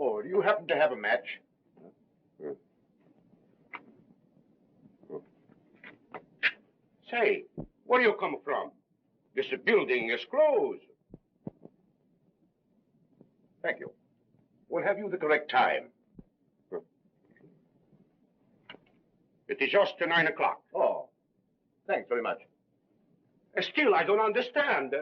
Oh, do you happen to have a match? Say, where you come from? This building is closed. Thank you. We'll have you the correct time. It is just 9 o'clock. Oh, thanks very much. Still, I don't understand.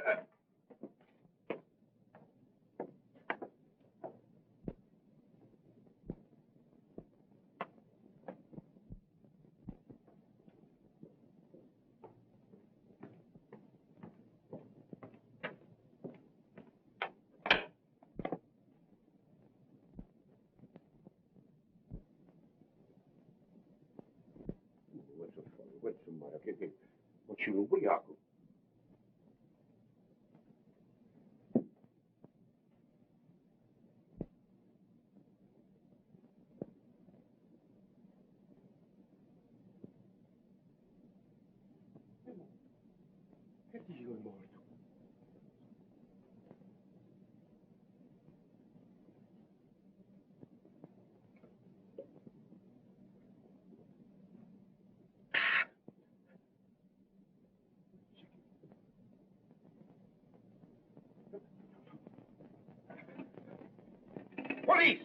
What's your Briaco? Police!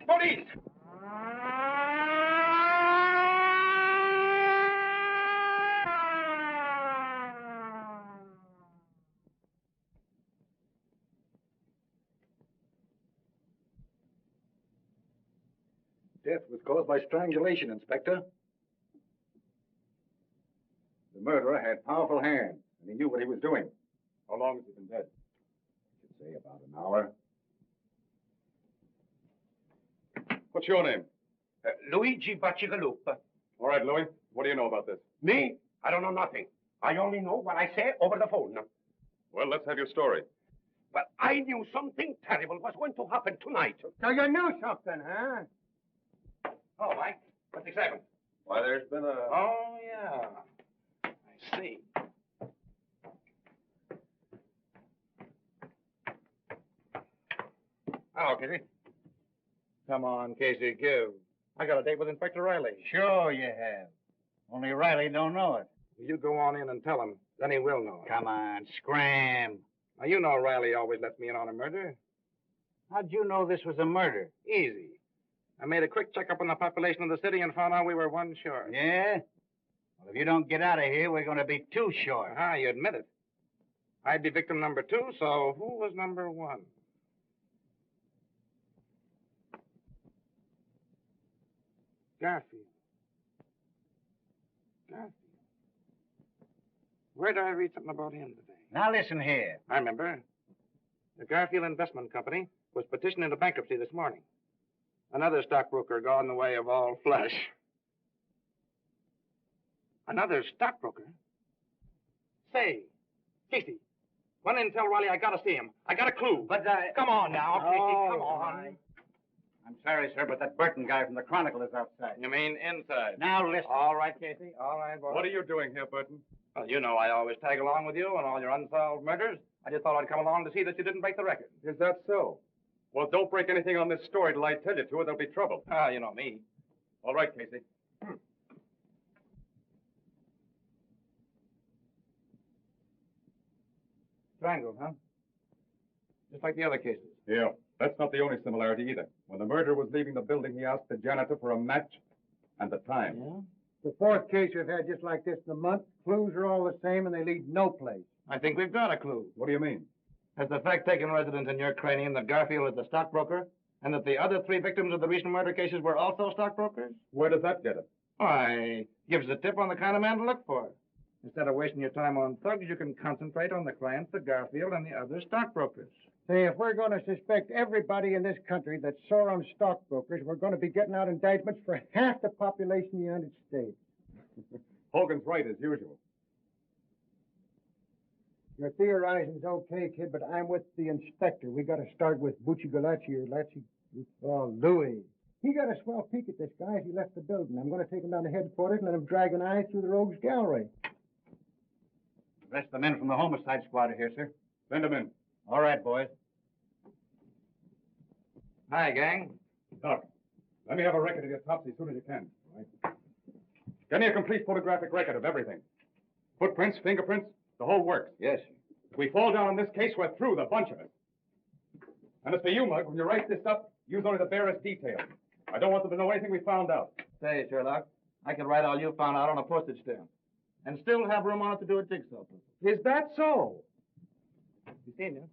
Police! Death was caused by strangulation, Inspector. The murderer had powerful hands, and he knew what he was doing. How long has he been dead? I should say about an hour. What's your name? Luigi Bacigalupa. All right, Louis. What do you know about this? Me? I don't know nothing. I only know what I say over the phone. Well, let's have your story. But I knew something terrible was going to happen tonight. So you knew something, huh? Oh, Mike, 27. Why, there's been a... Oh, yeah. I see. Hello, Casey. Come on, Casey, give. I got a date with Inspector Riley. Sure you have. Only Riley don't know it. You go on in and tell him. Then he will know. Come on, scram. Now, you know Riley always lets me in on a murder. How'd you know this was a murder? Easy. I made a quick checkup on the population of the city and found out we were one short. Yeah? Well, if you don't get out of here, we're going to be two short. Ah, you admit it. I'd be victim number 2, so who was number 1? Garfield. Garfield. Where did I read something about him today? Now listen here. I remember. The Garfield Investment Company was petitioned into bankruptcy this morning. Another stockbroker got in the way of all flesh. Another stockbroker? Say, Casey, run in and tell Riley I gotta see him. I got a clue. But Come on now, Casey, come on. I'm sorry, sir, but that Burton guy from the Chronicle is outside. You mean inside? Now listen. All right, Casey. All right, boy. What are you doing here, Burton? Well, you know I always tag along with you on all your unsolved murders. I just thought I'd come along to see that you didn't break the record. Is that so? Well, don't break anything on this story till I tell you to, or there'll be trouble. Ah, you know me. All right, Casey. Strangled, huh? Just like the other cases. Yeah, that's not the only similarity either. When the murderer was leaving the building, he asked the janitor for a match and the time. Yeah? The fourth case we've had just like this in a month. Clues are all the same, and they lead no place. I think we've got a clue. What do you mean? Has the fact taken residence in your cranium that Garfield is the stockbroker, and that the other 3 victims of the recent murder cases were also stockbrokers? Where does that get us? Why, gives a tip on the kind of man to look for. Instead of wasting your time on thugs, you can concentrate on the clients, the Garfield, and the other stockbrokers. Say, if we're going to suspect everybody in this country that saw them stockbrokers, we're going to be getting out indictments for half the population of the United States. Hogan's right, as usual. Your theorizing's okay, kid, but I'm with the inspector. We got to start with Bucci-Galacci or Lacci. Oh, Louis. He got a swell peek at this guy as he left the building. I'm going to take him down to headquarters and let him drag an eye through the rogues gallery. The rest of the men from the homicide squad are here, sir. Send him in. All right, boys. Hi, gang. Doc, let me have a record of the autopsy as soon as you can. All right? Get me a complete photographic record of everything. Footprints, fingerprints, the whole works. Yes. If we fall down on this case, we're through, the bunch of us. And as for you, Mug, when you write this up, use only the barest details. I don't want them to know anything we found out. Say, Sherlock, I could write all you found out on a postage stamp. And still have room on it to do a jigsaw puzzle. Is that so? You seen you?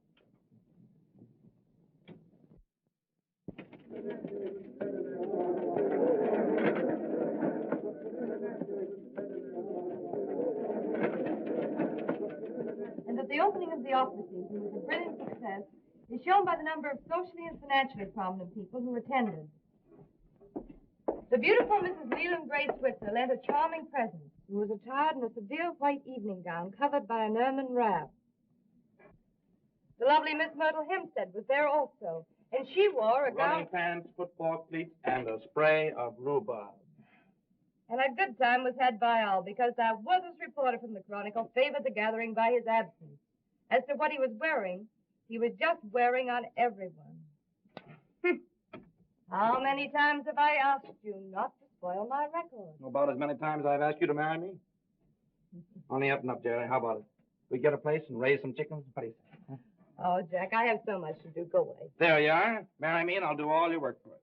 And that the opening of the opera season was a brilliant success is shown by the number of socially and financially prominent people who attended. The beautiful Mrs. Leland Grace Switzer lent a charming present and was attired in a severe white evening gown covered by an ermine wrap. The lovely Miss Myrtle Hempstead was there also, and she wore a gown... Running pants, football cleats, and a spray of rhubarb. And a good time was had by all, because that worthless reporter from the Chronicle favored the gathering by his absence. As to what he was wearing, he was just wearing on everyone. How many times have I asked you not to spoil my record? About as many times I've asked you to marry me. Only up and up, Jerry. How about it? We get a place and raise some chickens? What do you say? Huh? Oh, Jack, I have so much to do. Go away. There you are. Marry me and I'll do all your work for you.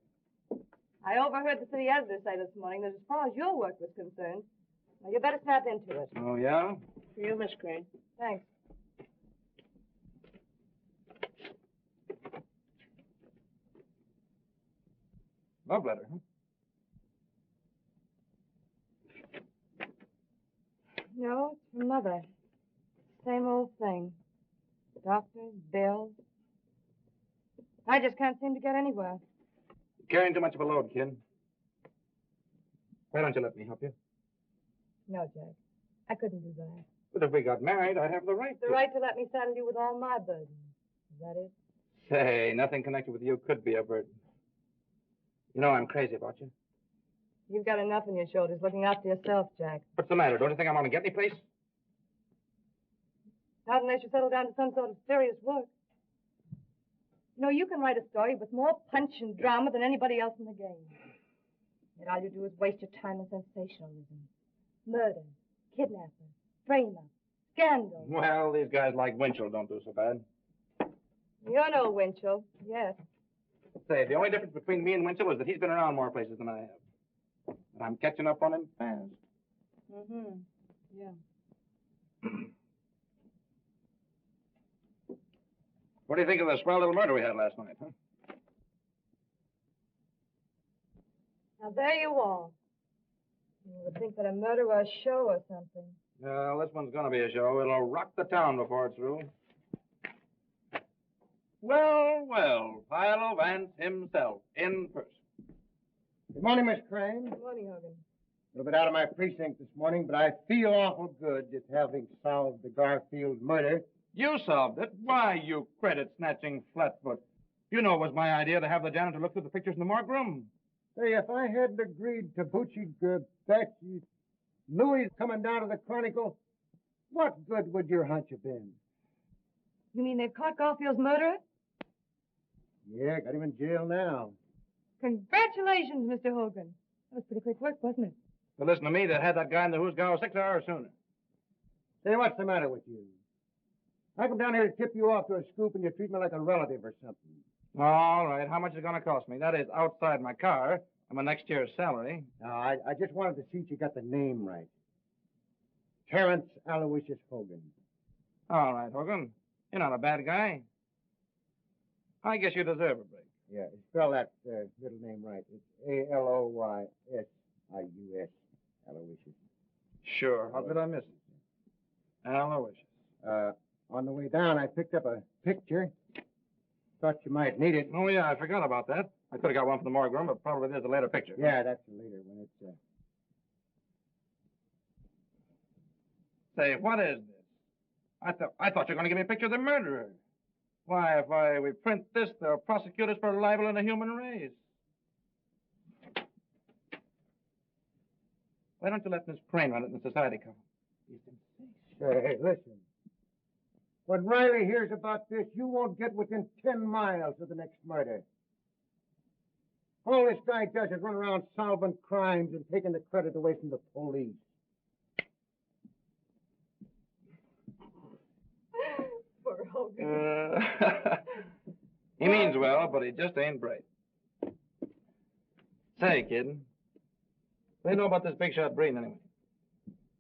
I overheard the city editor say this morning that as far as your work was concerned, well, you better snap into it. Oh, yeah? For you, Miss Crane. Thanks. Love letter, huh? No, it's from Mother. Same old thing. Doctors, bills. I just can't seem to get anywhere. You're carrying too much of a load, kid. Why don't you let me help you? No, Jack. I couldn't do that. But if we got married, I'd have the right The to... right to let me saddle you with all my burdens. Is that it? Say, nothing connected with you could be a burden. You know I'm crazy about you. You've got enough on your shoulders looking after yourself, Jack. What's the matter? Don't you think I'm going to get any place? Not unless you settle down to some sort of serious work. You know, you can write a story with more punch and drama than anybody else in the game. Yet all you do is waste your time in sensationalism. Murder, kidnapping, frame-up, scandal. Well, these guys like Winchell don't do so bad. You're no Winchell, yes. Say, the only difference between me and Winchell is that he's been around more places than I have. And I'm catching up on him fast. Mm-hmm. Yeah. What do you think of the swell little murder we had last night, huh? Now, there you are. You would think that a murder were a show or something. Well, this one's going to be a show. It'll rock the town before it's through. Well, well, Philo Vance himself in person. Good morning, Miss Crane. Good morning, Hogan. A little bit out of my precinct this morning, but I feel awful good just having solved the Garfield murder. You solved it. Why, you credit-snatching flatfoot. You know it was my idea to have the janitor look through the pictures in the morgue room. Say, if I hadn't agreed to Bucci Betsy Louis coming down to the Chronicle, what good would your hunch have been? You mean they've caught Garfield's murderer? Yeah, got him in jail now. Congratulations, Mr. Hogan. That was pretty quick work, wasn't it? So listen to me, they had that guy in the Who's Go 6 hours sooner. Say, what's the matter with you? I come down here to tip you off to a scoop and you treat me like a relative or something. All right, how much is it going to cost me? That is outside my car and my next year's salary. No, I just wanted to see if you got the name right. Terrence Aloysius Hogan. All right, Hogan. You're not a bad guy. I guess you deserve a break. Yeah, spell that middle name right. It's Aloysius. Aloysius. Sure. How could I miss it? Aloysius. On the way down, I picked up a picture. Thought you might need it. Oh, yeah, I forgot about that. I could have got one from the morgue room, but probably there's a later picture. Yeah, that's a later one. It's Say, what is this? I thought you were going to give me a picture of the murderer. Why, if we print this, they'll prosecute us for libel in the human race. Why don't you let Miss Crane run it in the society column? Hey, listen. When Riley hears about this, you won't get within 10 miles of the next murder. All this guy does is run around solving crimes and taking the credit away from the police. Poor Hogan. He means well, but he just ain't bright. Say, kid, what do you know about this big shot Breen, anyway?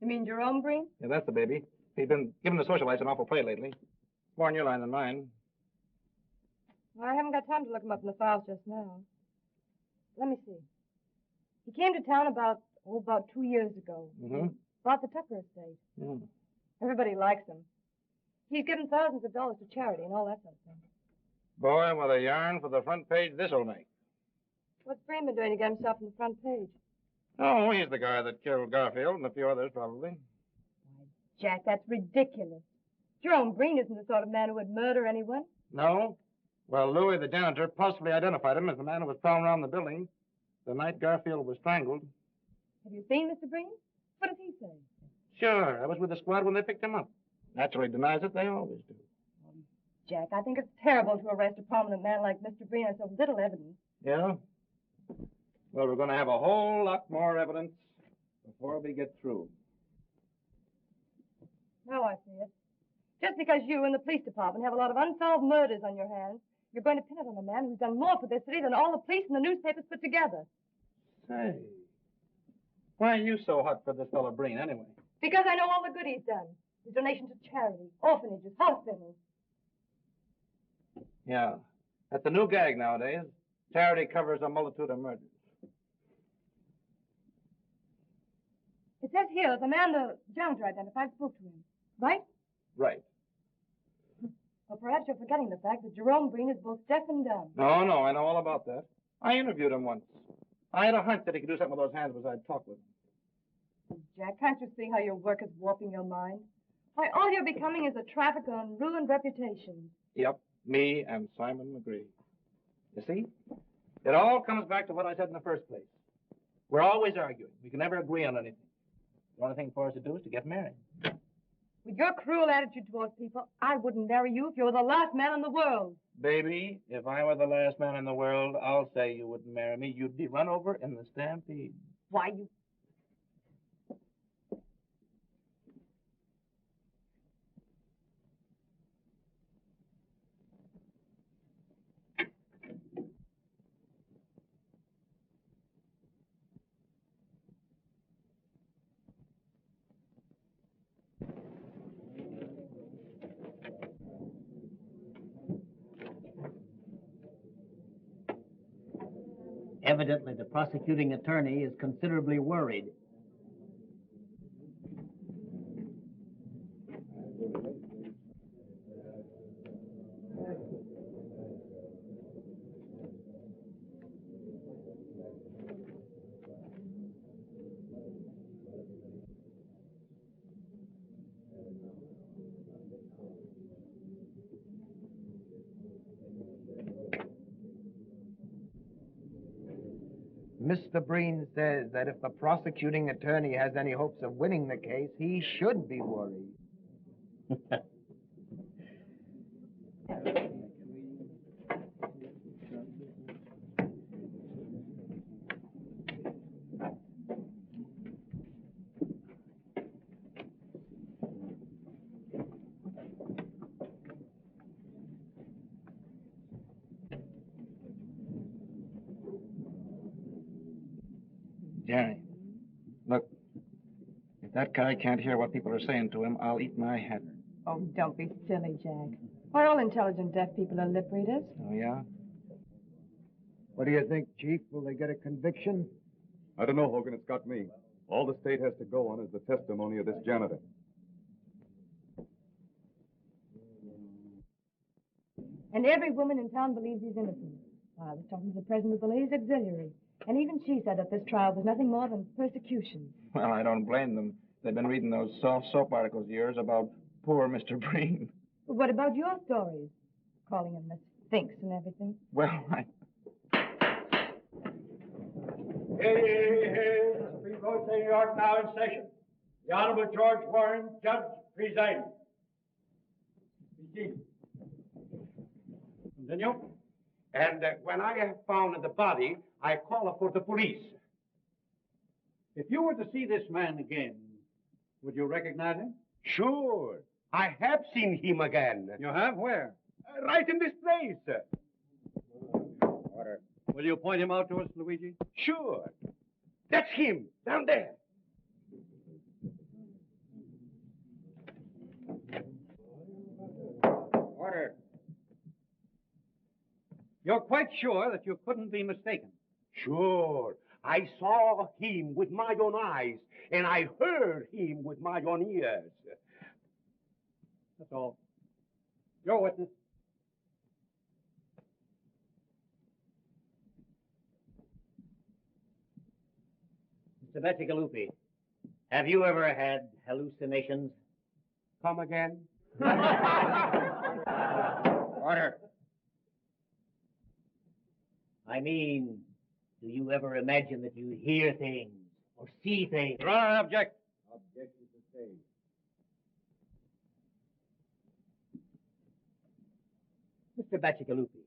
You mean Jerome Breen? Yeah, that's the baby. He's been giving the socialites an awful play lately. More on your line than mine. Well, I haven't got time to look him up in the files just now. Let me see. He came to town about 2 years ago. Mm-hmm. Bought the Tucker estate. Mm. Everybody likes him. He's given thousands of dollars to charity and all that sort of thing. Boy, what a yarn for the front page this'll make. What's Breen been doing to get himself on the front page? Oh, he's the guy that killed Garfield and a few others, probably. Jack, that's ridiculous. Jerome Breen isn't the sort of man who would murder anyone. No? Well, Louis, the janitor, possibly identified him as the man who was prowling around the building the night Garfield was strangled. Have you seen Mr. Breen? What does he say? Sure, I was with the squad when they picked him up. Naturally denies it, they always do. Jack, I think it's terrible to arrest a prominent man like Mr. Breen on so little evidence. Yeah? Well, we're going to have a whole lot more evidence before we get through. Now I see it. Just because you and the police department have a lot of unsolved murders on your hands, you're going to pin it on a man who's done more for this city than all the police and the newspapers put together. Say, why are you so hot for this fellow Breen, anyway? Because I know all the good he's done. His donations to charity, orphanages, hospitals. Yeah, that's the new gag nowadays. Charity covers a multitude of murders. It says here the man the janitor identified spoke to him, right? Right. Well, perhaps you're forgetting the fact that Jerome Breen is both deaf and dumb. No, I know all about that. I interviewed him once. I had a hunch that he could do something with those hands as I'd talk with him. Jack, can't you see how your work is warping your mind? Why, all you're becoming is a trafficker on ruined reputations. Yep, me and Simon McGree. You see? It all comes back to what I said in the first place. We're always arguing. We can never agree on anything. The only thing for us to do is to get married. With your cruel attitude towards people, I wouldn't marry you if you were the last man in the world. Baby, if I were the last man in the world, I'll say you wouldn't marry me. You'd be run over in the stampede. Why, you... Evidently, the prosecuting attorney is considerably worried. Mr. Breen says that if the prosecuting attorney has any hopes of winning the case, he should be worried. Jerry, look, if that guy can't hear what people are saying to him, I'll eat my hat. Oh, don't be silly, Jack. Why, all intelligent deaf people are lip readers. Oh, yeah? What do you think, Chief? Will they get a conviction? I don't know, Hogan. It's got me. All the state has to go on is the testimony of this janitor. And every woman in town believes he's innocent. I was talking to the president of the Ladies' Auxiliary, and even she said that this trial was nothing more than persecution. Well, I don't blame them. They've been reading those soft soap articles of yours about poor Mr. Breen. But what about your stories? Calling him the Sphinx and everything. Well, Hey, the Supreme Court of New York now in session. The Honorable George Warren, Judge, presiding. Be seated. Continue. And when I have found the body, I call for the police. If you were to see this man again, would you recognize him? Sure. I have seen him again. You have? Where? Right in this place. Order. Will you point him out to us, Luigi? Sure. That's him, down there. Order. You're quite sure that you couldn't be mistaken? Sure. I saw him with my own eyes, and I heard him with my own ears. That's all. Your witness. Mr. Bacigalupi, have you ever had hallucinations? Come again? Order. I mean, do you ever imagine that you hear things or see things? Your Honor, I object. Objection sustained. Mr. Bacigalupi,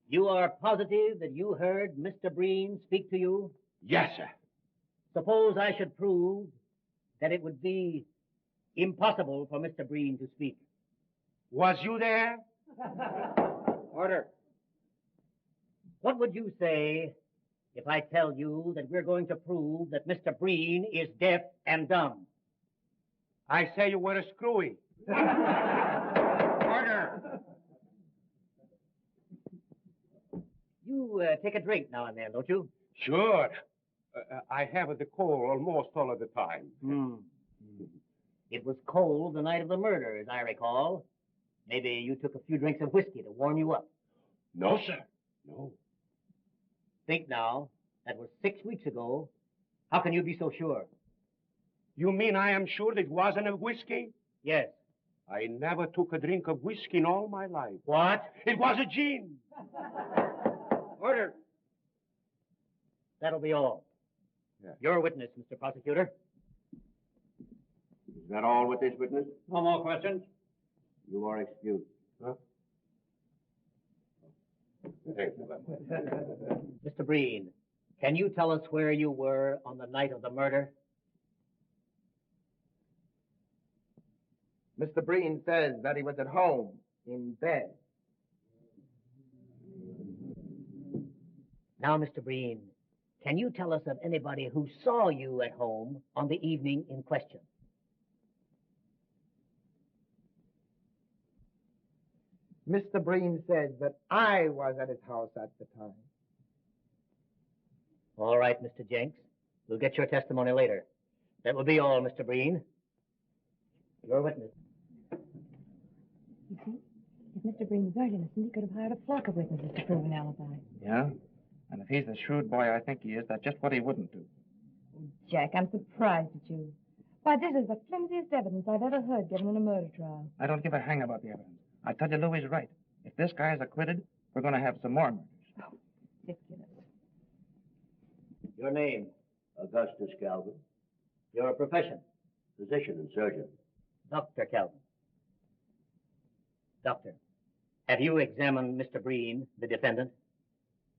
you are positive that you heard Mr. Breen speak to you? Yes, sir. Suppose I should prove that it would be impossible for Mr. Breen to speak. Was you there? Order. What would you say if I tell you that we're going to prove that Mr. Breen is deaf and dumb? I say you were a screwy. Order. You take a drink now and then, don't you? Sure. I have the cold almost all of the time. It was cold the night of the murder, as I recall. Maybe you took a few drinks of whiskey to warm you up. No, sir. No. Think now. That was 6 weeks ago. How can you be so sure? You mean I am sure that it wasn't a whiskey? Yes. I never took a drink of whiskey in all my life. What? It was a gin. Order. That'll be all. Yeah. Your witness, Mr. Prosecutor. Is that all with this witness? No more questions. You are excused. Huh? Thank you. Mr. Breen, can you tell us where you were on the night of the murder? Mr. Breen says that he was at home, in bed. Now, Mr. Breen, can you tell us of anybody who saw you at home on the evening in question? Mr. Breen says that I was at his house at the time. All right, Mr. Jenks. We'll get your testimony later. That will be all, Mr. Breen. Your witness. You see, if Mr. Breen was very innocent, he could have hired a flock of witnesses to prove an alibi. Yeah? And if he's the shrewd boy I think he is, that's just what he wouldn't do. Jack, I'm surprised at you. Why, this is the flimsiest evidence I've ever heard given in a murder trial. I don't give a hang about the evidence. I tell you, Louie's right. If this guy is acquitted, we're going to have some more murders. Oh, ridiculous. Your name? Augustus Calvin, Your profession? physician and surgeon. Dr. Calvin. Doctor, have you examined Mr. Breen, the defendant?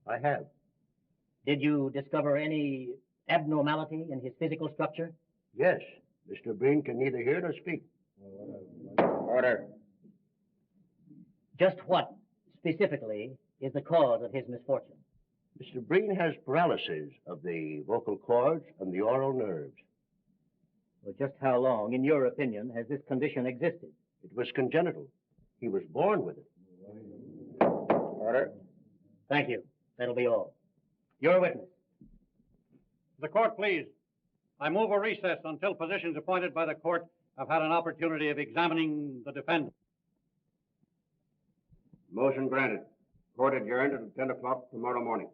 I have. Did you discover any abnormality in his physical structure? Yes, Mr. Breen can neither hear nor speak. Order. Just what, specifically, is the cause of his misfortune? Mr. Breen has paralysis of the vocal cords and the oral nerves. Well, just how long, in your opinion, has this condition existed? It was congenital. He was born with it. Order. Thank you. That'll be all. Your witness. The court, please. I move a recess until physicians appointed by the court have had an opportunity of examining the defendant. Motion granted. Court adjourned until 10 o'clock tomorrow morning.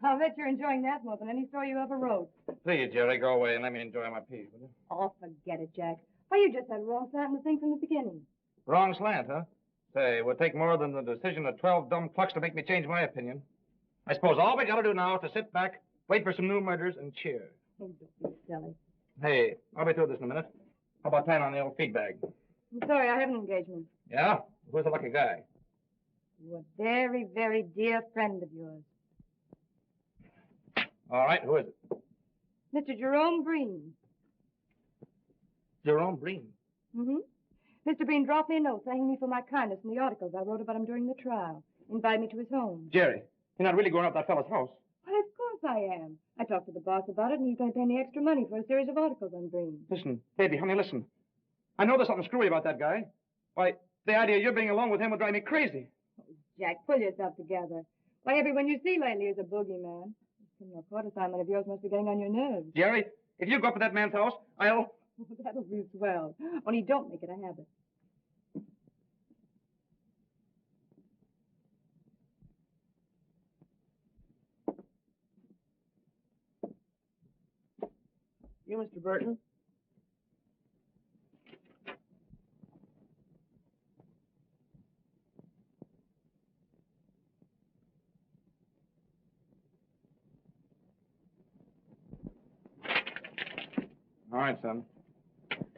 I'll bet you're enjoying that more than any story you ever wrote. Please, Jerry, go away and let me enjoy my piece, will you? Oh, forget it, Jack. Why, you just had a wrong slant in the thing from the beginning. Wrong slant, huh? Say, it would take more than the decision of 12 dumb clucks to make me change my opinion. I suppose all we gotta do now is to sit back, wait for some new murders, and cheer. Oh, don't be silly. Hey, I'll be through this in a minute. How about 10 on the old feed bag? I'm sorry, I have an engagement. Yeah? Who's the lucky guy? You're a very, very dear friend of yours. All right, who is it? Mr. Jerome Breen. Jerome Breen. Mm-hmm. Mr. Breen dropped me a note thanking me for my kindness in the articles I wrote about him during the trial. Invited me to his home. Jerry, you're not really going up that fellow's house. Why, of course I am. I talked to the boss about it, and he's going to pay me extra money for a series of articles on Breen. Listen, baby, honey, listen. I know there's something screwy about that guy. Why, the idea of you being alone with him would drive me crazy. Jack, pull yourself together. Why, everyone you see lately is a boogeyman. This criminal court assignment of yours must be getting on your nerves. Jerry, if you go up to that man's house, I'll... That'll be swell. Only don't make it a habit. You, Mr. Burton? All right, son.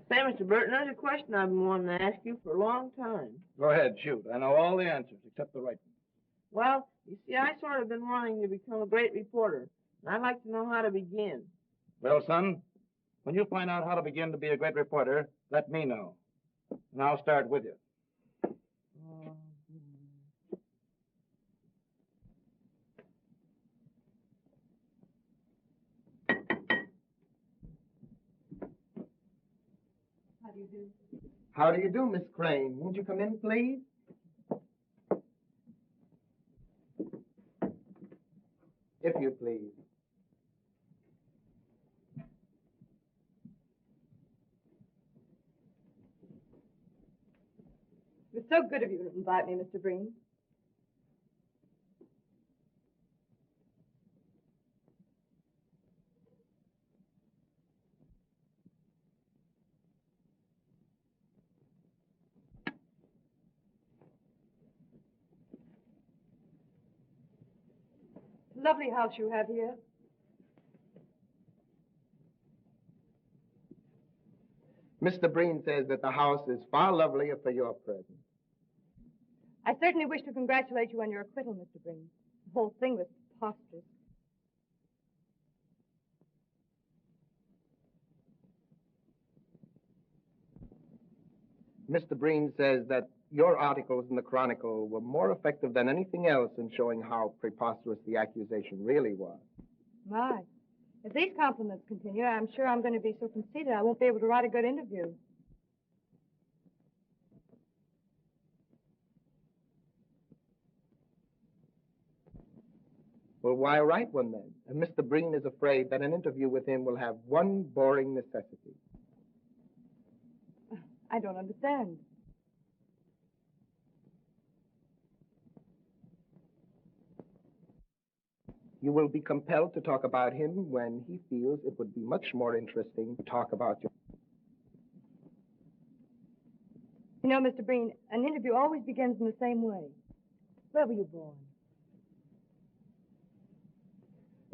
Say, Mr. Burton, there's a question I've been wanting to ask you for a long time. Go ahead, shoot. I know all the answers except the right one. Well, you see, I sort of been wanting to become a great reporter, and I'd like to know how to begin. Well, son, when you find out how to begin to be a great reporter, let me know. And I'll start with you. How do you do? How do you do, Miss Crane? Won't you come in, please? If you please. It was so good of you to invite me, Mr. Breen. Lovely house you have here. Mr. Breen says that the house is far lovelier for your presence. I certainly wish to congratulate you on your acquittal, Mr. Breen. The whole thing was preposterous. Mr. Breen says that your articles in the Chronicle were more effective than anything else in showing how preposterous the accusation really was. My. If these compliments continue, I'm sure I'm going to be so conceited I won't be able to write a good interview. Well, why write one then? And Mr. Breen is afraid that an interview with him will have one boring necessity. I don't understand. You will be compelled to talk about him when he feels it would be much more interesting to talk about you. You know, Mr. Breen, an interview always begins in the same way. Where were you born?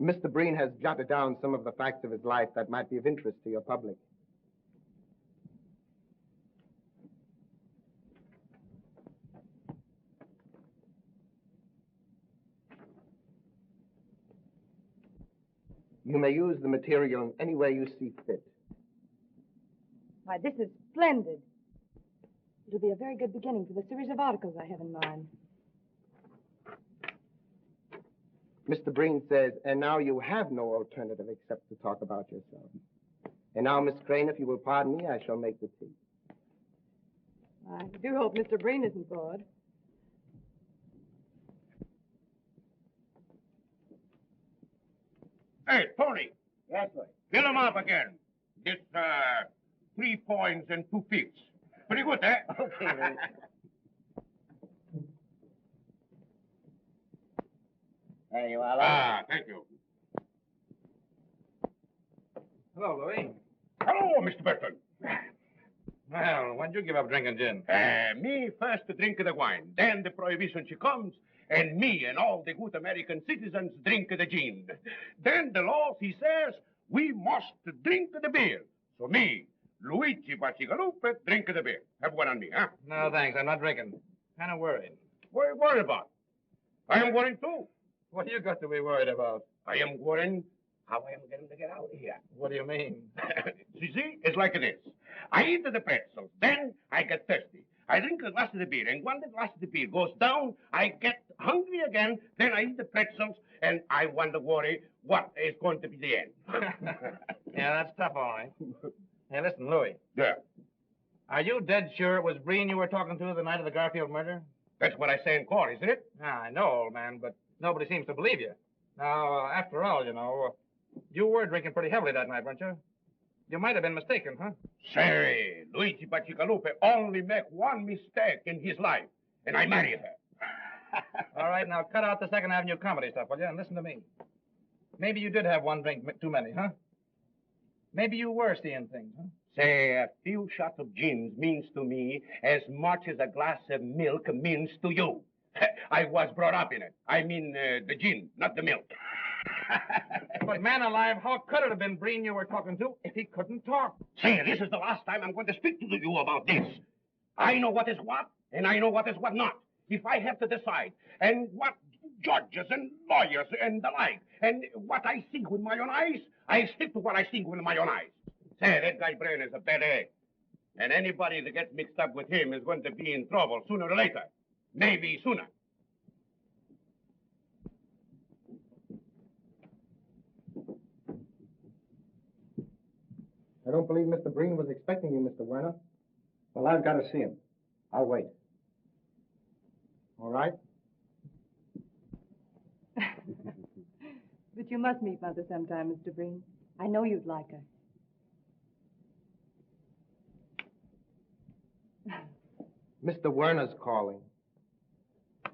Mr. Breen has jotted down some of the facts of his life that might be of interest to your public. You may use the material in any way you see fit. Why, this is splendid. It'll be a very good beginning for the series of articles I have in mind. Mr. Breen says, and now you have no alternative except to talk about yourself. And now, Miss Crane, if you will pardon me, I shall make the tea. I do hope Mr. Breen isn't bored. Hey, Tony, Yes, sir. fill him up again. This, 3 points and 2 fifths. Pretty good, eh? Okay, There you are, Ah, thank you. Hello, Louis. Hello, Mr. Burton. Well, why'd you give up drinking gin? Me first drink the wine, then the prohibition she comes, and me and all the good American citizens drink the gin. Then the law, he says, we must drink the beer. So me, Luigi Bacigalupe, drink the beer. Have one on me, huh? No, thanks. I'm not drinking. Kind of worried. What are you worried about? I am worried too. What do you got to be worried about? I am worried how I am going to get out of here. What do you mean? See, it's like this. I eat the pretzels, then I get thirsty. I drink a glass of the beer, and when the glass of the beer goes down, I get hungry again, then I eat the pretzels, and I wonder, worry, what is going to be the end. Yeah, that's tough, all right. Hey, listen, Louis. Yeah, Are you dead sure it was Breen you were talking to the night of the Garfield murder? that's what I say in court, isn't it? Ah, I know, old man, but nobody seems to believe you. Now, after all, you know, you were drinking pretty heavily that night, weren't you? You might have been mistaken, huh? Say, Luigi Bacigalupe only make one mistake in his life, and I married her. All right, now cut out the Second Avenue comedy stuff, will you? And listen to me. Maybe you did have one drink too many, huh? Maybe you were seeing things, huh? Say, a few shots of gin means to me as much as a glass of milk means to you. I was brought up in it. I mean, the gin, not the milk. But man alive, how could it have been Breen you were talking to if he couldn't talk? Say, this is the last time I'm going to speak to you about this. I know what is what, and I know what is what not. If I have to decide, and what judges and lawyers and the like, and what I see with my own eyes, I stick to what I see with my own eyes. Say, that guy Brain is a bad egg. And anybody that gets mixed up with him is going to be in trouble sooner or later. Maybe sooner. I don't believe Mr. Breen was expecting you, Mr. Werner. Well, I've got to see him. I'll wait. All right? But you must meet Mother sometime, Mr. Breen. I know you'd like her. Mr. Werner's calling.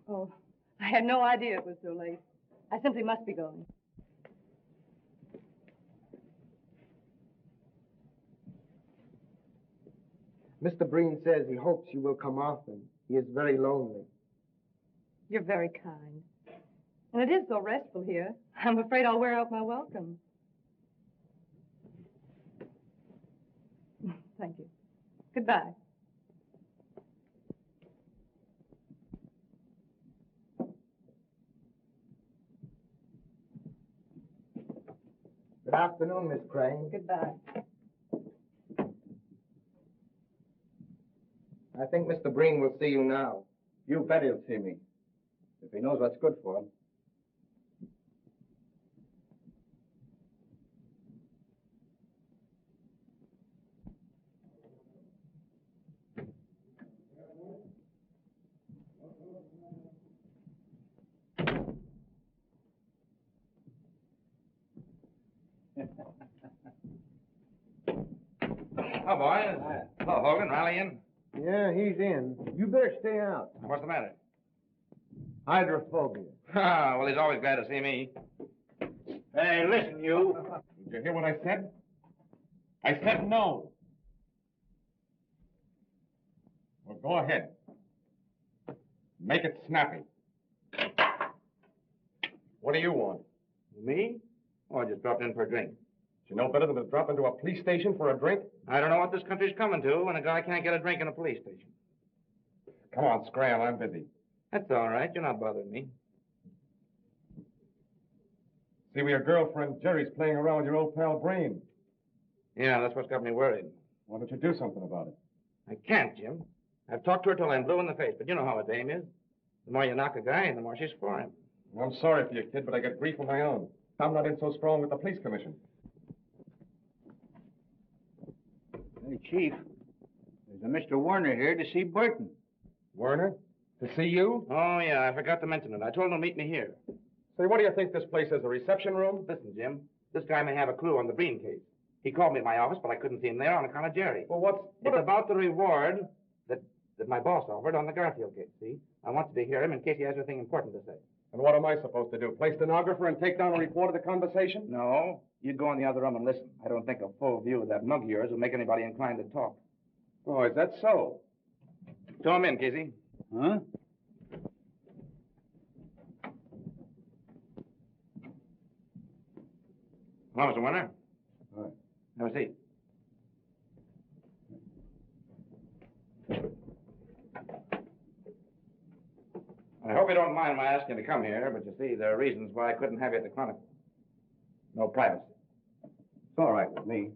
Oh, I had no idea it was so late. I simply must be going. Mr. Breen says he hopes you will come often. He is very lonely. You're very kind. And it is so restful here. I'm afraid I'll wear out my welcome. Thank you. Goodbye. Good afternoon, Miss Crane. Goodbye. I think Mr. Breen will see you now. You bet he'll see me. If he knows what's good for him. Oh, boys. Hello, Hogan. Rallying. Yeah, he's in. You better stay out. What's the matter? Hydrophobia. Ah, well, he's always glad to see me. Hey, listen, you. Did you hear what I said? I said no. Well, go ahead. Make it snappy. What do you want? Me? Oh, I just dropped in for a drink. You know better than to drop into a police station for a drink? I don't know what this country's coming to when a guy can't get a drink in a police station. Come on, Scram, I'm busy. That's all right. You're not bothering me. See, your girlfriend Jerry's playing around with your old pal Brain. Yeah, that's what's got me worried. Why don't you do something about it? I can't, Jim. I've talked to her till I'm blue in the face, but you know how a dame is. The more you knock a guy, the more she's for him. I'm sorry for you, kid, but I got grief of my own. I'm not in so strong with the police commission. Hey, Chief, there's a Mr. Werner here to see Burton. Werner? To see you? Oh, yeah, I forgot to mention it. I told him to meet me here. Say, what do you think this place is, a reception room? Listen, Jim, this guy may have a clue on the Breen case. He called me at my office, but I couldn't see him there on account of Jerry. Well, It's about the reward that my boss offered on the Garfield case, see? I wanted to hear him in case he has anything important to say. And what am I supposed to do? Play stenographer and take down a report of the conversation? No, you'd go in the other room and listen. I don't think a full view of that mug of yours will make anybody inclined to talk. Oh, is that so? Show him in, Casey. Huh? Hello, Mr. Warner. All right. Have a seat. I hope you don't mind my asking you to come here, but you see, there are reasons why I couldn't have you at the Chronicle. No privacy. It's all right with me.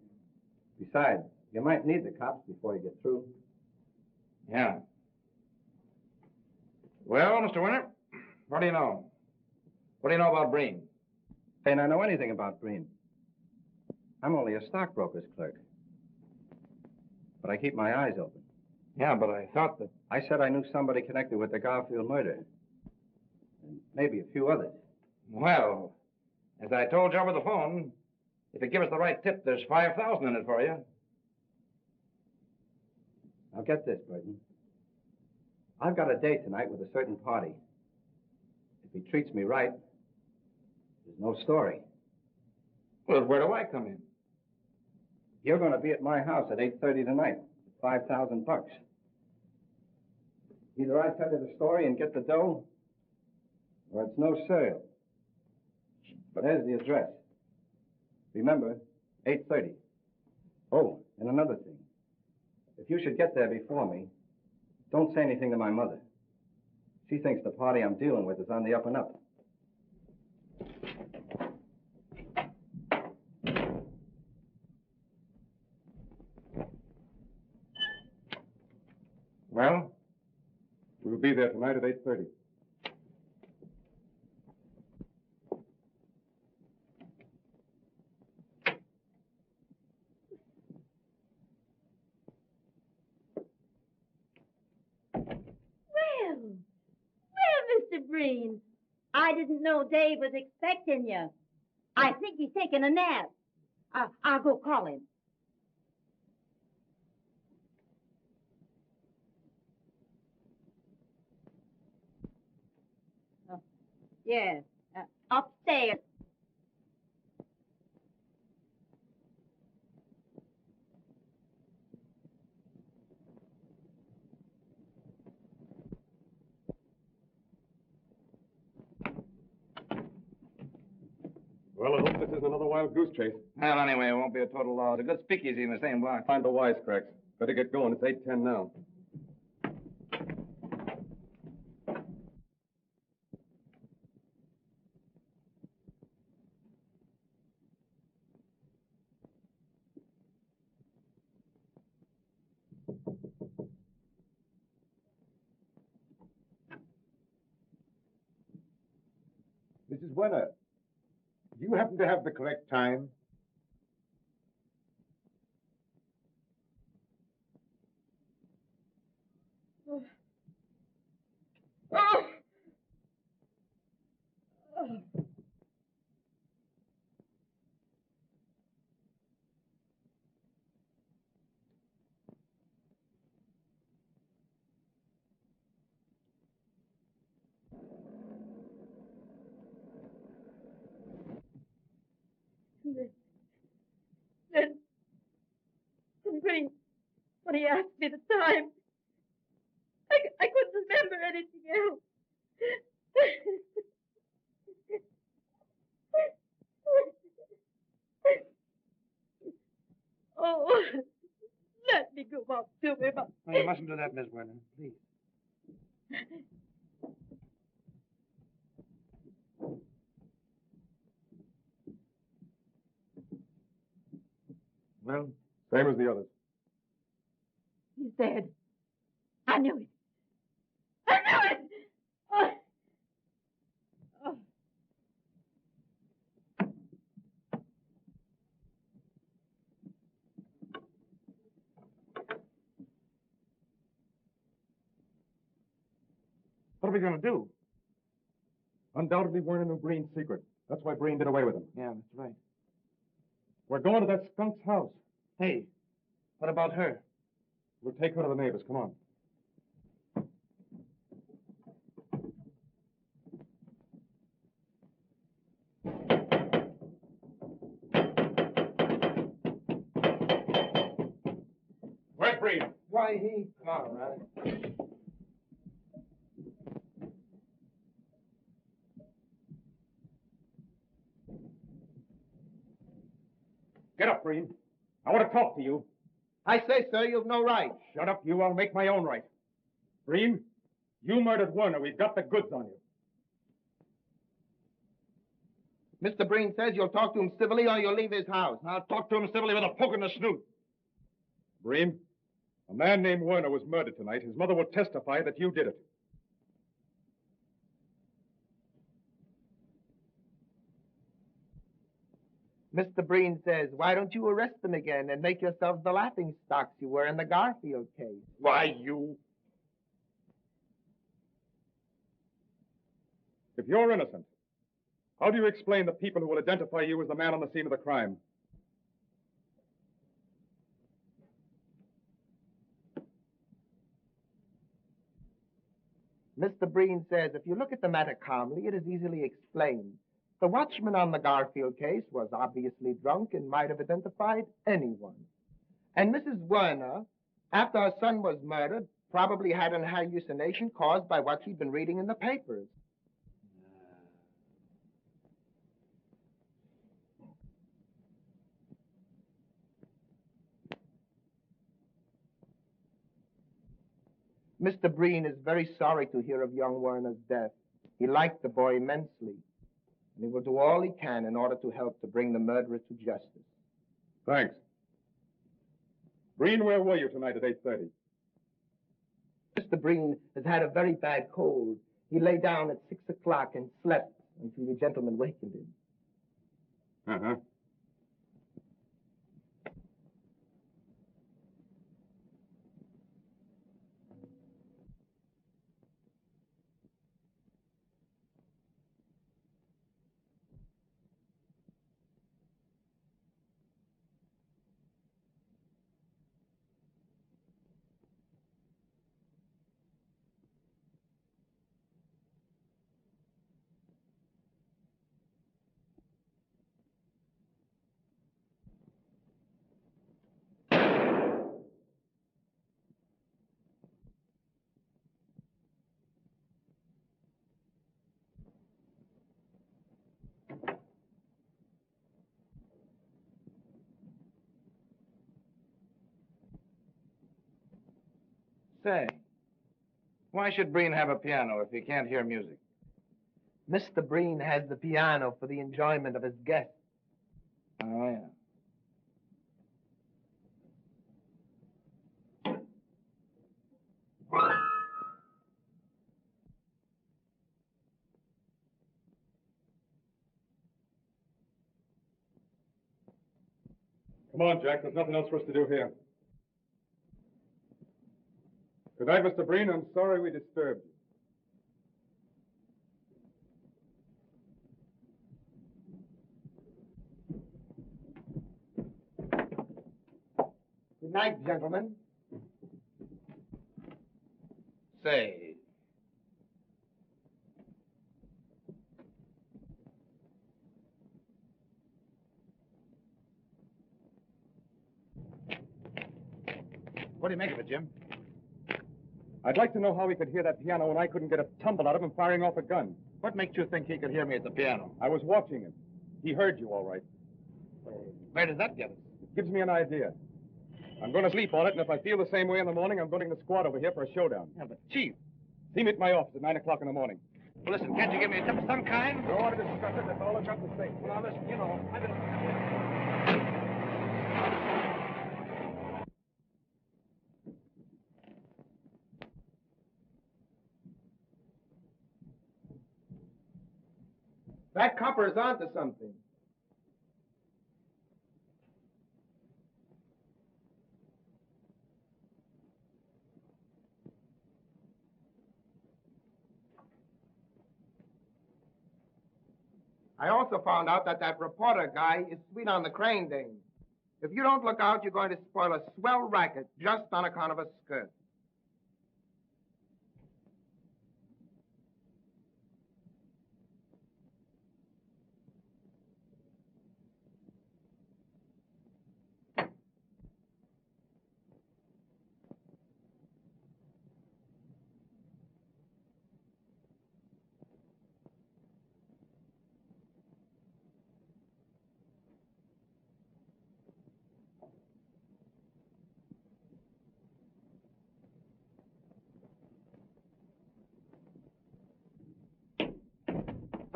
Besides, you might need the cops before you get through. Yeah. Well, Mr. Winter, what do you know? What do you know about Breen? Ain't I know anything about Breen. I'm only a stockbroker's clerk. But I keep my eyes open. Yeah, but I thought that... I said I knew somebody connected with the Garfield murder. And maybe a few others. Well, as I told you over the phone, if you give us the right tip, there's $5,000 in it for you. Now get this, Burton. I've got a date tonight with a certain party. If he treats me right, there's no story. Well, where do I come in? You're going to be at my house at 8:30 tonight. $5,000. Either I tell you the story and get the dough, or it's no sale. But there's the address. Remember, 8:30. Oh, and another thing. If you should get there before me, don't say anything to my mother. She thinks the party I'm dealing with is on the up and up. Well? We'll be there tonight at 8:30. Mr. Breen, I didn't know Dave was expecting you. I think he's taking a nap. I'll go call him. Oh, yes, upstairs. Well, I hope this isn't another wild goose chase. Well, anyway, it won't be a total loss. A good speakeasy in the same block. Find the wisecracks. Better get going. It's 8:10 now. Mrs. Werner, do you happen to have the correct time? Then when he asked me the time, I couldn't remember anything else. Oh, let me go up to him. No, you mustn't do that, Miss Werner, please. Well? Same as the others. He's dead. I knew it. I knew it! Oh. Oh. What are we going to do? Undoubtedly, Werner knew Breen's secret. That's why Breen did away with him. Yeah, that's right. We're going to that skunk's house. Hey, what about her? We'll take her to the neighbors. Come on. Breen. Why, he... All right. Get up, Breen. I want to talk to you. I say, sir, you've no right. Shut up, you. I'll make my own right. Breen, you murdered Werner. We've got the goods on you. Mr. Breen says you'll talk to him civilly or you'll leave his house. I'll talk to him civilly with a poke in the snoot. Breen, a man named Werner was murdered tonight. His mother will testify that you did it. Mr. Breen says, why don't you arrest them again and make yourselves the laughing stocks you were in the Garfield case? Why, you... If you're innocent, how do you explain the people who will identify you as the man on the scene of the crime? Mr. Breen says, if you look at the matter calmly, it is easily explained. The watchman on the Garfield case was obviously drunk and might have identified anyone. And Mrs. Werner, after her son was murdered, probably had an hallucination caused by what she'd been reading in the papers. Mr. Breen is very sorry to hear of young Werner's death. He liked the boy immensely, and he will do all he can in order to help to bring the murderer to justice. Thanks. Breen, where were you tonight at 8:30? Mr. Breen has had a very bad cold. He lay down at 6 o'clock and slept until the gentleman wakened him. Uh-huh. Say, why should Breen have a piano if he can't hear music? Mr. Breen has the piano for the enjoyment of his guests. Oh, yeah. Come on, Jack. There's nothing else for us to do here. Good night, Mr. Breen. I'm sorry we disturbed you. Good night, gentlemen. Say, what do you make of it, Jim? I'd like to know how he could hear that piano when I couldn't get a tumble out of him firing off a gun. What makes you think he could hear me at the piano? I was watching him. He heard you all right. Where does that get us? It gives me an idea. I'm going to sleep on it, and if I feel the same way in the morning, I'm going to bring the squad over here for a showdown. Yeah, but Chief. See me at my office at 9 o'clock in the morning. Well, listen, can't you give me a tip of some kind? Don't want to discuss it. That's all I've got to say. Well, now, listen, you know, I've been... That copper is onto something. I also found out that reporter guy is sweet on the crane dame. If you don't look out, you're going to spoil a swell racket just on account of a skirt.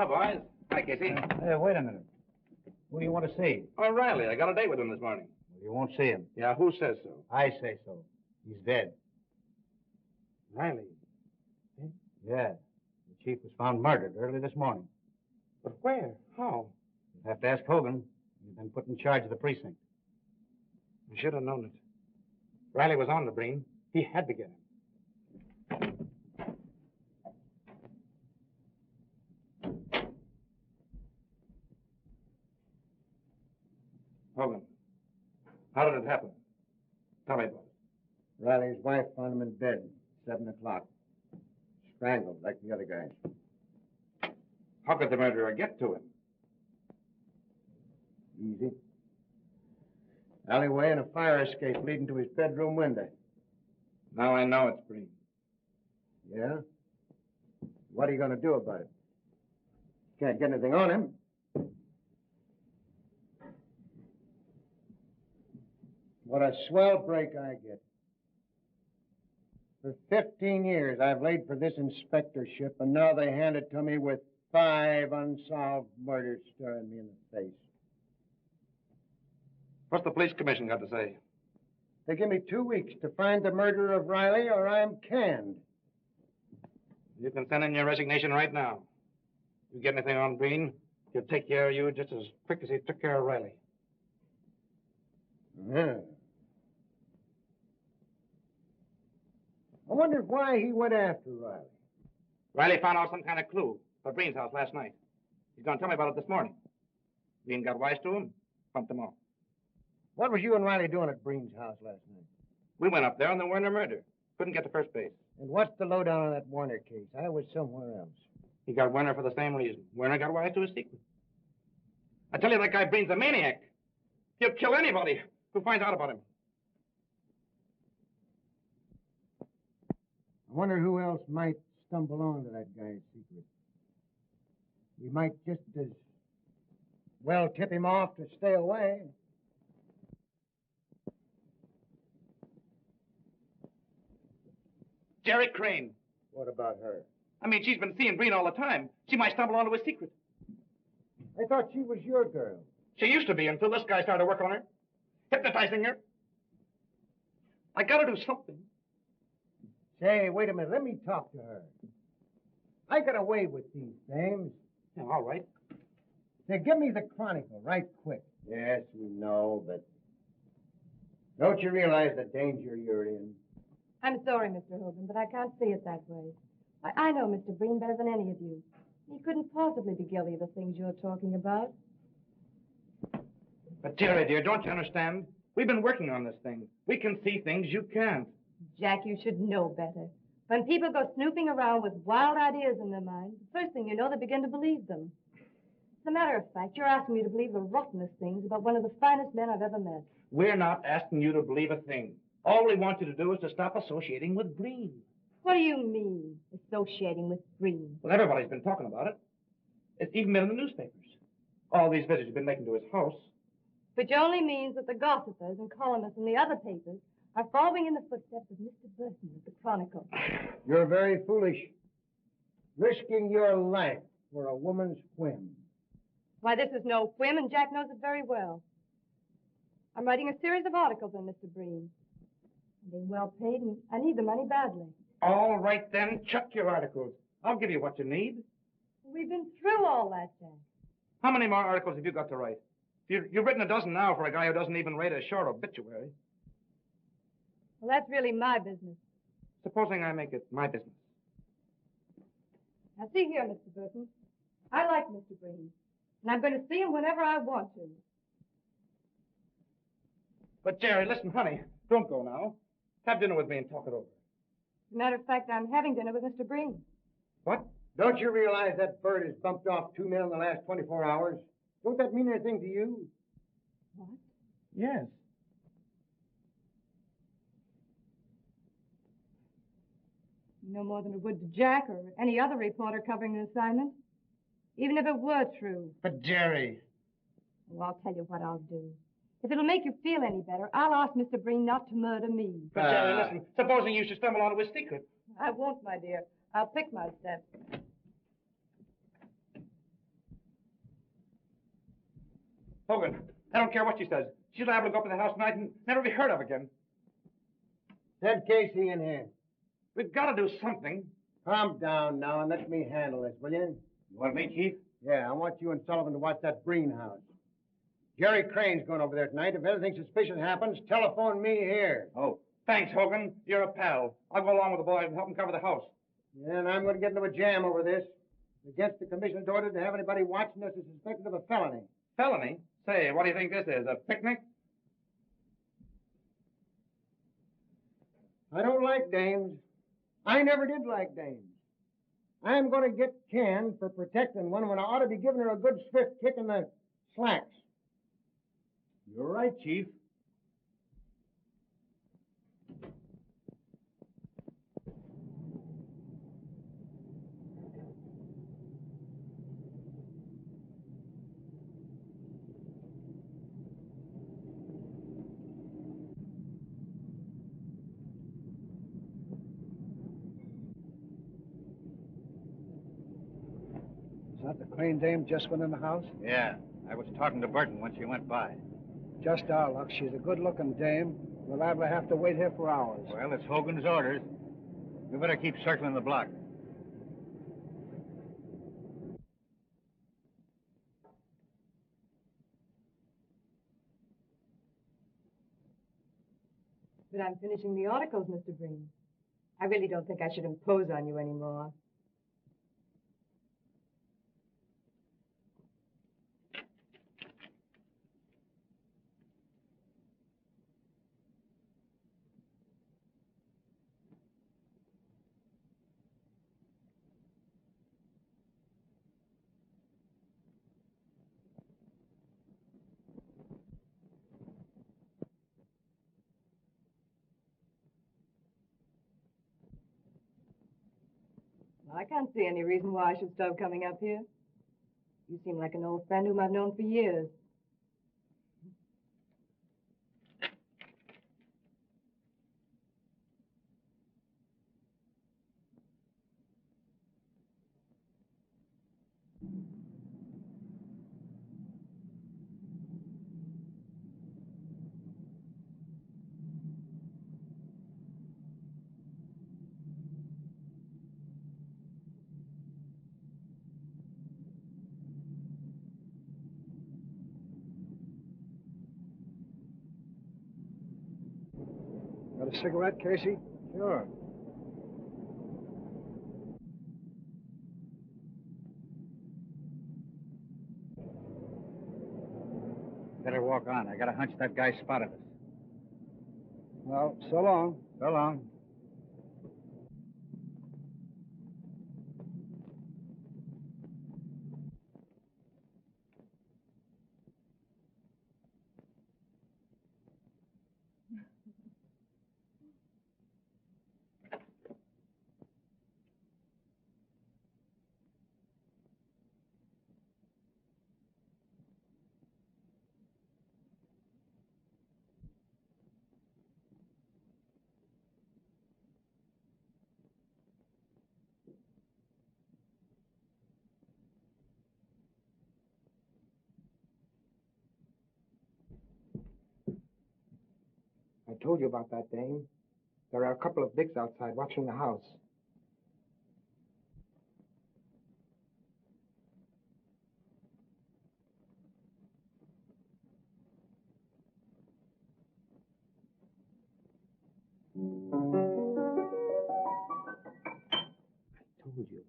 Hi, boys. Hi, Casey. Hey, wait a minute. Who do you want to see? Oh, Riley. I got a date with him this morning. You won't see him. Yeah, who says so? I say so. He's dead. Riley. Yeah. The chief was found murdered early this morning. But where? How? You'll have to ask Hogan. He's been put in charge of the precinct. I should have known it. Riley was on the Breen. He had to get him. Hogan, how did it happen? Tell me about it. Riley's wife found him in bed, 7 o'clock. Strangled like the other guys. How could the murderer get to him? Easy. Alleyway and a fire escape leading to his bedroom window. Now I know it's Breen. Yeah? What are you going to do about it? Can't get anything on him. What a swell break I get. For 15 years, I've laid for this inspectorship, and now they hand it to me with 5 unsolved murders staring me in the face. What's the police commission got to say? They give me 2 weeks to find the murderer of Riley, or I'm canned. You can send in your resignation right now. You get anything on Breen, he'll take care of you just as quick as he took care of Riley. Yeah. I wonder why he went after Riley. Riley found out some kind of clue for Breen's house last night. He's going to tell me about it this morning. Breen got wise to him, pumped him off. What was you and Riley doing at Breen's house last night? We went up there on the Werner murder. Couldn't get to first base. And what's the lowdown on that Warner case? I was somewhere else. He got Werner for the same reason. Werner got wise to his secret. I tell you, that guy Breen's a maniac. He'll kill anybody who finds out about him. I wonder who else might stumble onto that guy's secret. We might just as well tip him off to stay away. Jerry Crane. What about her? I mean, she's been seeing Breen all the time. She might stumble onto his secret. I thought she was your girl. She used to be until this guy started working on her, hypnotizing her. I gotta do something. Say, wait a minute. Let me talk to her. I got away with these things. Yeah, all right. Say, give me the Chronicle right quick. Yes, we know, but don't you realize the danger you're in? I'm sorry, Mr. Hogan, but I can't see it that way. I know Mr. Breen better than any of you. He couldn't possibly be guilty of the things you're talking about. But, Jerry, dear, don't you understand? We've been working on this thing. We can see things you can't. Jack, you should know better. When people go snooping around with wild ideas in their minds, the first thing you know, they begin to believe them. As a matter of fact, you're asking me to believe the rottenest things about one of the finest men I've ever met. We're not asking you to believe a thing. All we want you to do is to stop associating with Breen. What do you mean, associating with Breen? Well, everybody's been talking about it. It's even been in the newspapers. All these visits you've been making to his house. Which only means that the gossipers and columnists in the other papers are following in the footsteps of Mr. Burton of the Chronicle. You're very foolish. Risking your life for a woman's whim. Why, this is no whim, and Jack knows it very well. I'm writing a series of articles on Mr. Breen. I'm being well paid, and I need the money badly. All right, then. Chuck your articles. I'll give you what you need. We've been through all that, Jack. How many more articles have you got to write? You've written a dozen now for a guy who doesn't even write a short obituary. Well, that's really my business. Supposing I make it my business. Now, see here, Mr. Burton. I like Mr. Breen, and I'm going to see him whenever I want to. But, Jerry, listen, honey. Don't go now. Have dinner with me and talk it over. As a matter of fact, I'm having dinner with Mr. Breen. What? Don't you realize that bird has bumped off 2 men in the last 24 hours? Don't that mean anything to you? What? Yes. No more than it would to Jack or any other reporter covering an assignment. Even if it were true. But, Jerry. Well, I'll tell you what I'll do. If it'll make you feel any better, I'll ask Mr. Breen not to murder me. But, Jerry, listen. Supposing you should stumble onto his secret. I won't, my dear. I'll pick my steps. Hogan, I don't care what she says. She's liable to go up to the house tonight and never be heard of again. Send Casey in here. We've got to do something. Calm down now and let me handle this, will you? You want me, Chief? Yeah, I want you and Sullivan to watch that Breen house. Jerry Crane's going over there tonight. If anything suspicious happens, telephone me here. Oh, thanks, Hogan. You're a pal. I'll go along with the boys and help them cover the house. Yeah, and I'm going to get into a jam over this. Against the commissioner's order to have anybody watching us is suspected of a felony. Felony? Say, what do you think this is, a picnic? I don't like dames. I never did like dames. I'm going to get canned for protecting one when I ought to be giving her a good swift kick in the slacks. You're right, Chief. Is that the Crane dame just went in the house? Yeah, I was talking to Burton when she went by. Just our luck. She's a good-looking dame. We're liable to have to wait here for hours. Well, it's Hogan's orders. We better keep circling the block. But I'm finishing the articles, Mr. Breen. I really don't think I should impose on you anymore. I can't see any reason why I should stop coming up here. You seem like an old friend whom I've known for years. Got a cigarette, Casey? Sure. Better walk on. I got a hunch that guy spotted us. Well, so long. So long. I told you about that dame. There are a couple of dicks outside watching the house. I told you.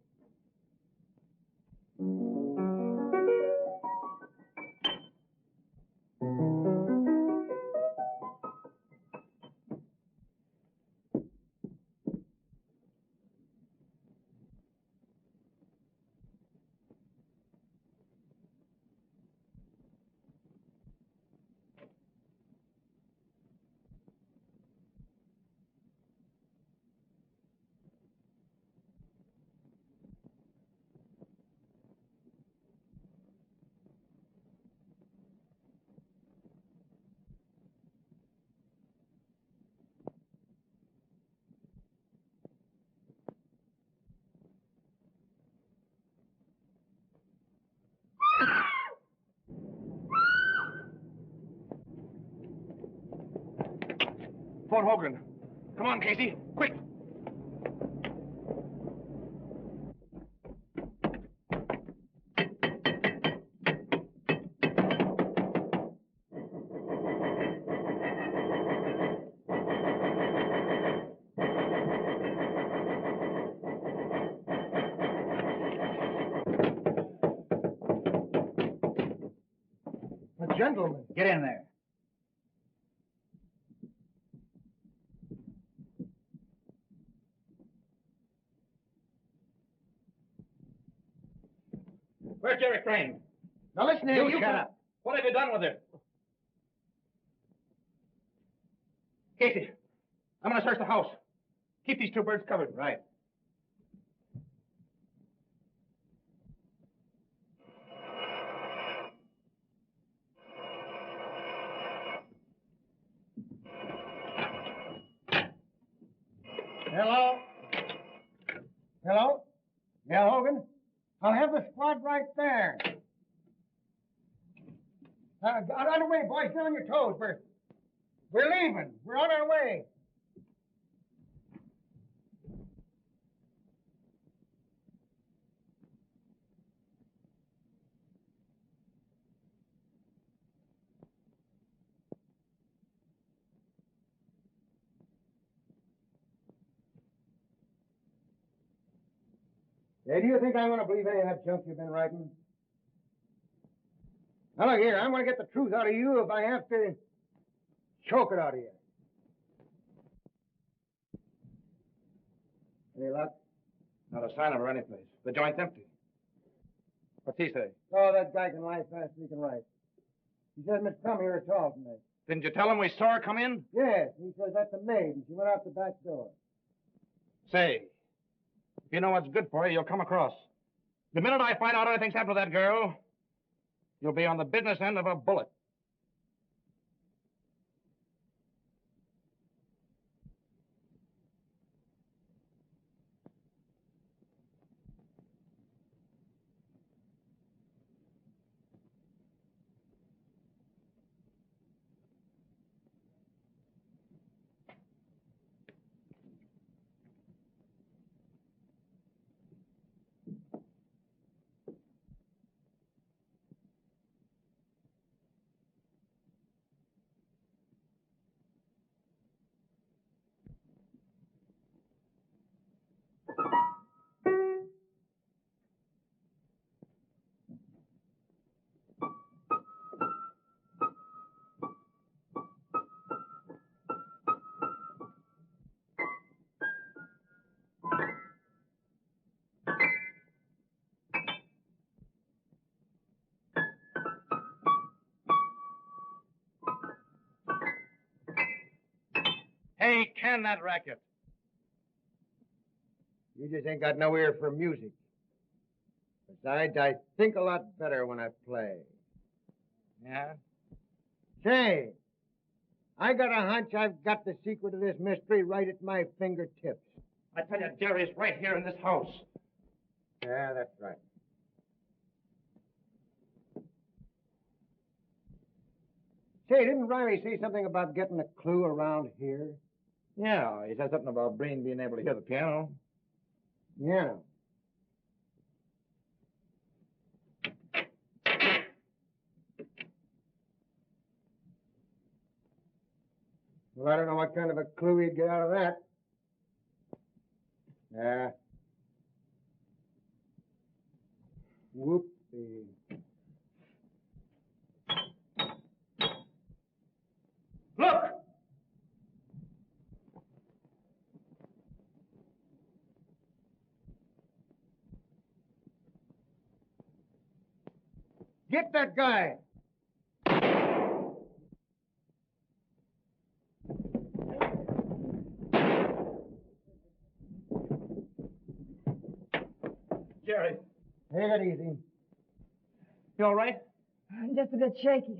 Fort Hogan. Come on, Casey, quick. A gentleman. Get in there. Where's Jerry Crane? Now listen here, you shut up. What have you done with it? Casey, I'm going to search the house. Keep these two birds covered. Right. Hello? Hello? Yeah, Hogan? I'll have the squad right there. Get on the way, boys. Get on your toes. We're leaving. We're on our way. Hey, do you think I'm going to believe any of that junk you've been writing? Now, look here, I'm going to get the truth out of you if I have to choke it out of you. Any luck? Not a sign of her anyplace. The joint's empty. What's he say? Oh, that guy can lie fast as he can write. He says Miss Come here at all tonight. Didn't you tell him we saw her come in? Yes, he says that's a maid, and she went out the back door. Say, if you know what's good for you, you'll come across. The minute I find out anything's happened to that girl, you'll be on the business end of a bullet. Hey, can that racket. You just ain't got no ear for music. Besides, I think a lot better when I play. Yeah? Say, I got a hunch I've got the secret of this mystery right at my fingertips. I tell you, Jerry's right here in this house. Yeah, that's right. Say, didn't Riley say something about getting a clue around here? Yeah, he said something about Breen being able to hear the piano. Yeah. Well, I don't know what kind of a clue he'd get out of that. Yeah. Whoopsie. Look! Get that guy! Jerry, Take it easy. you all right? I'm just a bit shaky.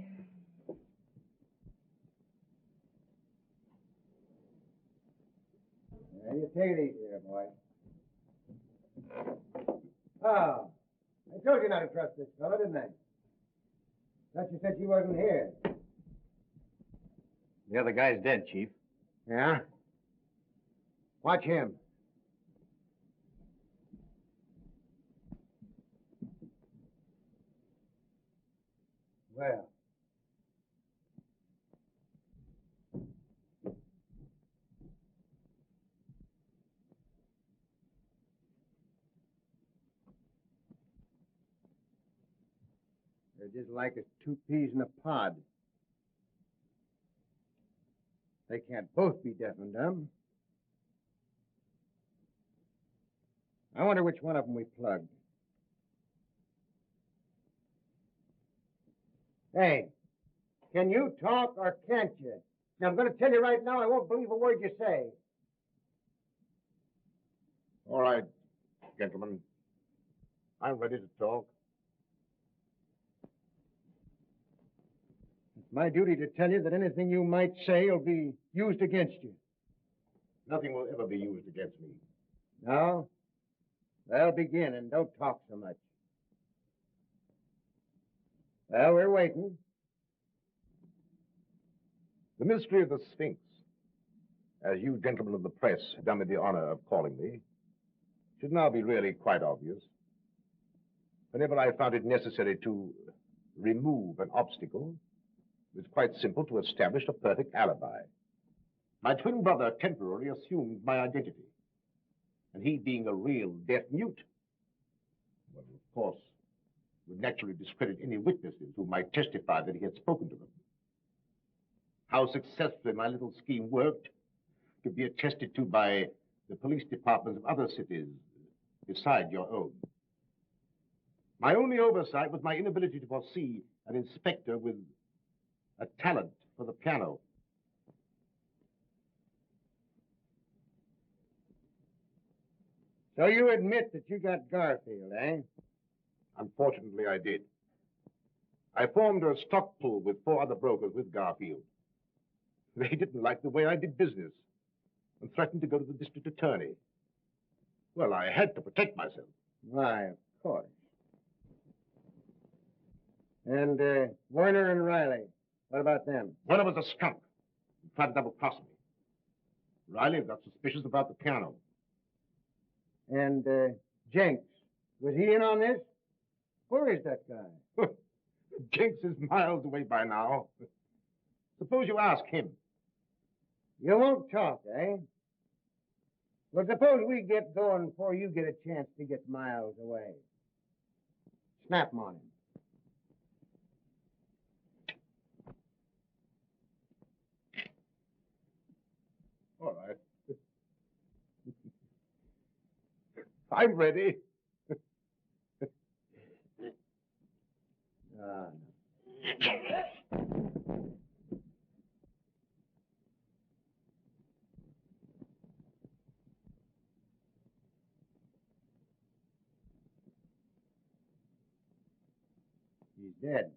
Yeah, you take it easy there, boy. Oh, I told you not to trust this fellow, didn't I? Thought you said she wasn't here. The other guy's dead, Chief. Yeah? Watch him. Well. They're just like as two peas in a pod. They can't both be deaf and dumb. I wonder which one of them we plugged. Hey, can you talk or can't you? Now, I'm going to tell you right now, I won't believe a word you say. All right, gentlemen. I'm ready to talk. It's my duty to tell you that anything you might say will be used against you. Nothing will ever be used against me. No? Well, begin, and don't talk so much. Well, we're waiting. The mystery of the Sphinx, as you gentlemen of the press have done me the honor of calling me, should now be really quite obvious. Whenever I found it necessary to remove an obstacle, it was quite simple to establish a perfect alibi. My twin brother temporarily assumed my identity, and he being a real deaf mute, well, of course, would naturally discredit any witnesses who might testify that he had spoken to them. How successfully my little scheme worked could be attested to by the police departments of other cities beside your own. My only oversight was my inability to foresee an inspector with a talent for the piano. So you admit that you got Garfield, eh? Unfortunately, I did. I formed a stock pool with 4 other brokers with Garfield. They didn't like the way I did business and threatened to go to the district attorney. Well, I had to protect myself. Why, of course. And Werner and Riley, what about them? Werner was a skunk. He tried to double-cross me. Riley got suspicious about the piano. And Jenks, was he in on this? Where is that guy? Jenks is miles away by now. Suppose you ask him. You won't talk, eh? Well, suppose we get going before you get a chance to get miles away. Snap 'em on him. All right. I'm ready. He's dead.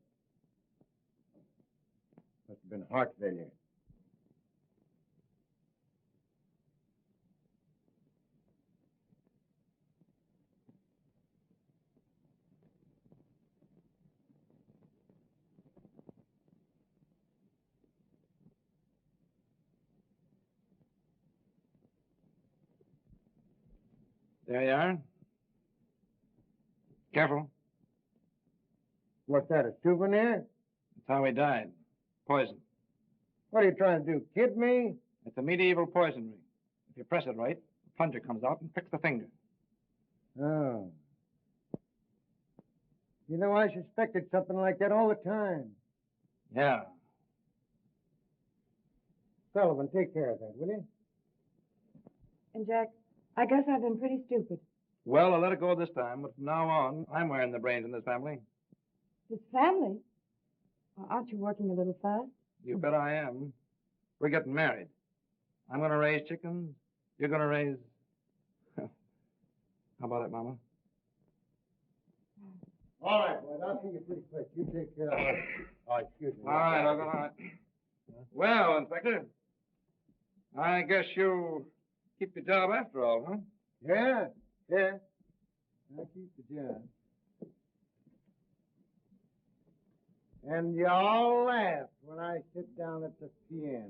Must have been heart failure. There you are. Careful. What's that, a souvenir? That's how he died. Poison. What are you trying to do, kid me? It's a medieval poison ring. If you press it right, the plunger comes out and pricks the finger. Oh. You know, I suspected something like that all the time. Yeah. Sullivan, take care of that, will you? And, Jack, I guess I've been pretty stupid. Well, I'll let it go this time, but from now on, I'm wearing the brains in this family. This family? Well, aren't you working a little fast? You bet I am. We're getting married. I'm going to raise chickens. You're going to raise... How about it, Mama? All right, boys, I'll see you pretty quick. You take care of it. Oh, excuse me. All right, I'll go on. Well, Inspector, I guess you keep your job after all, huh? Yeah. I'll keep the job. And you all laugh when I sit down at the piano.